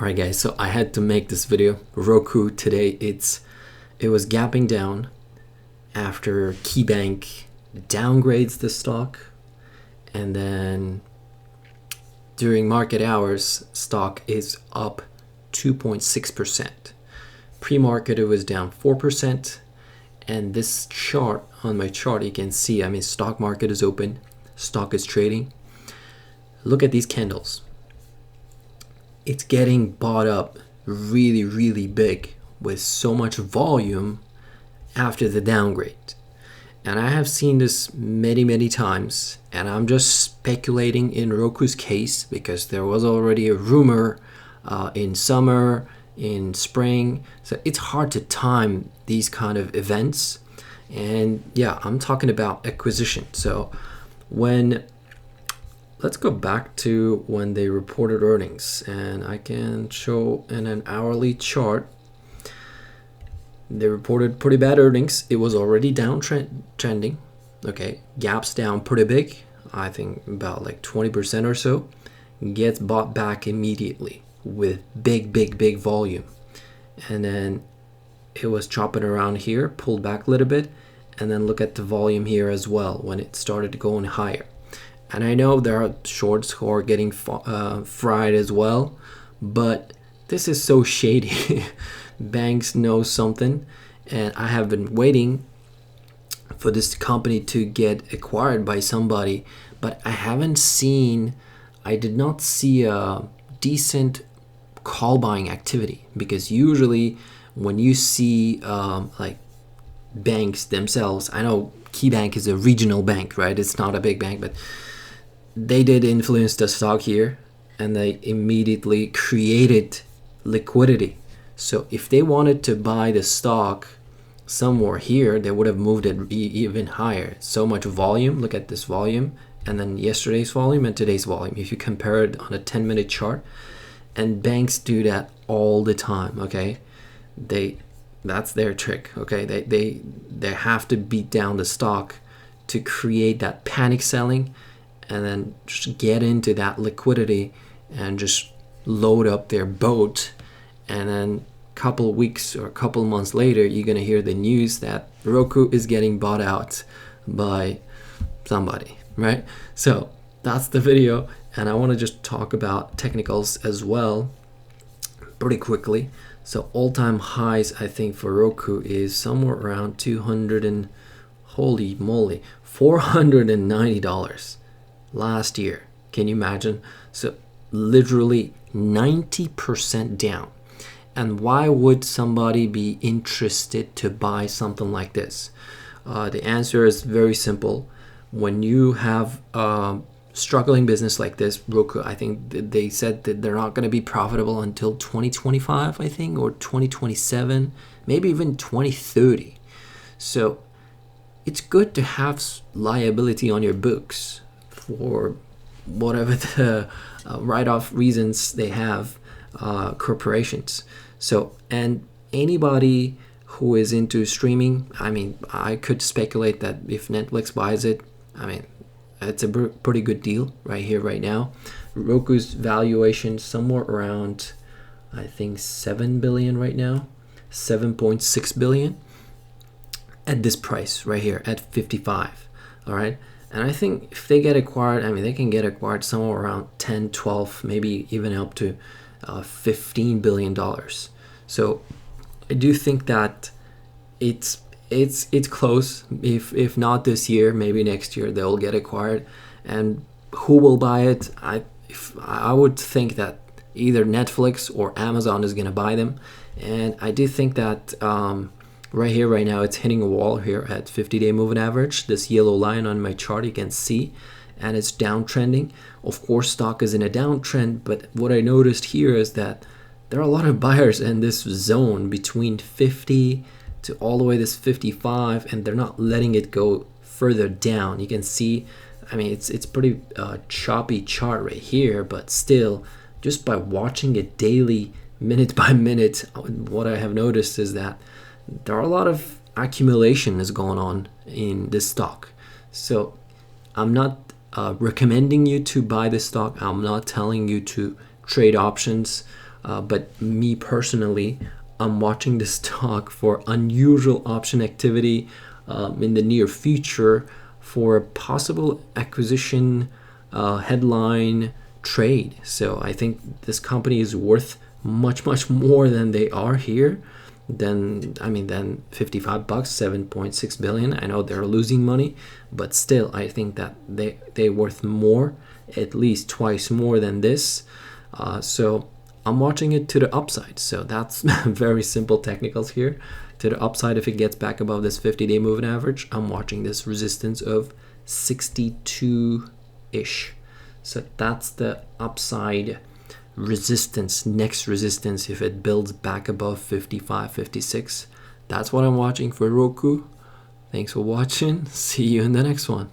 Alright guys, so I had to make this video. Roku today, it was gapping down after KeyBank downgrades the stock, and then during market hours, stock is up 2.6%. Pre-market it was down 4%, and this chart, on my chart you can see, stock market is open, stock is trading. Look at these candles. It's getting bought up really big with so much volume after the downgrade. And I have seen this many times, and I'm just speculating in Roku's case because there was already a rumor in summer, in spring, so it's hard to time these kind of events. And yeah, I'm talking about acquisition. So let's go back to when they reported earnings, and I can show in an hourly chart. They reported pretty bad earnings. It was already downtrending. Okay, gaps down pretty big. I think about like 20% or so. Gets bought back immediately with big volume, and then it was chopping around here, pulled back a little bit, and then look at the volume here as well when it started going higher. And I know there are shorts who are getting fried as well, but this is so shady. Banks know something, and I have been waiting for this company to get acquired by somebody, but I did not see a decent call buying activity, because usually when you see like banks themselves, I know KeyBank is a regional bank, right? It's not a big bank, but they did influence the stock here, and they immediately created liquidity. So if they wanted to buy the stock somewhere here, they would have moved it even higher. So much volume. Look at this volume, and then yesterday's volume and today's volume. If you compare it on a 10-minute chart, and banks do that all the time. Okay, that's their trick. Okay, they have to beat down the stock to create that panic selling, and then just get into that liquidity and just load up their boat. And then a couple of weeks or a couple of months later, you're gonna hear the news that Roku is getting bought out by somebody, right? So that's the video, and I want to just talk about technicals as well pretty quickly. So all-time highs, I think, for Roku is somewhere around 200 and holy moly, $490 last year. Can you imagine? So literally 90% down. And why would somebody be interested to buy something like this? The answer is very simple. When you have a struggling business like this, Roku, I think they said that they're not going to be profitable until 2025, I think, or 2027, maybe even 2030. So it's good to have liability on your books for whatever the write-off reasons they have, corporations. So, and anybody who is into streaming, I could speculate that if Netflix buys it, it's a pretty good deal right here, right now. Roku's valuation somewhere around, I think, 7 billion right now, 7.6 billion at this price right here at 55. All right. And I think if they get acquired, they can get acquired somewhere around 10, 12, maybe even up to $15 billion. So I do think that it's close. If not this year, maybe next year they'll get acquired. And who will buy it? I would think that either Netflix or Amazon is going to buy them. And I do think that right here, right now, it's hitting a wall here at 50-day moving average. This yellow line on my chart you can see, and it's downtrending. Of course, stock is in a downtrend, but what I noticed here is that there are a lot of buyers in this zone between 50 to all the way this 55, and they're not letting it go further down. You can see, it's pretty choppy chart right here, but still, just by watching it daily, minute by minute, what I have noticed is that there are a lot of accumulation is going on in this stock. So I'm not recommending you to buy this stock. I'm not telling you to trade options. But me personally, I'm watching this stock for unusual option activity in the near future for a possible acquisition headline trade. So I think this company is worth much more than they are here. Then 55 bucks, 7.6 billion. I know they're losing money, but still I think that they're worth more, at least twice more than this. So I'm watching it to the upside. So that's very simple technicals here. To the upside, if it gets back above this 50-day moving average, I'm watching this resistance of 62-ish. So that's the upside resistance, next resistance if it builds back above 55, 56. That's what I'm watching for Roku. Thanks for watching. See you in the next one.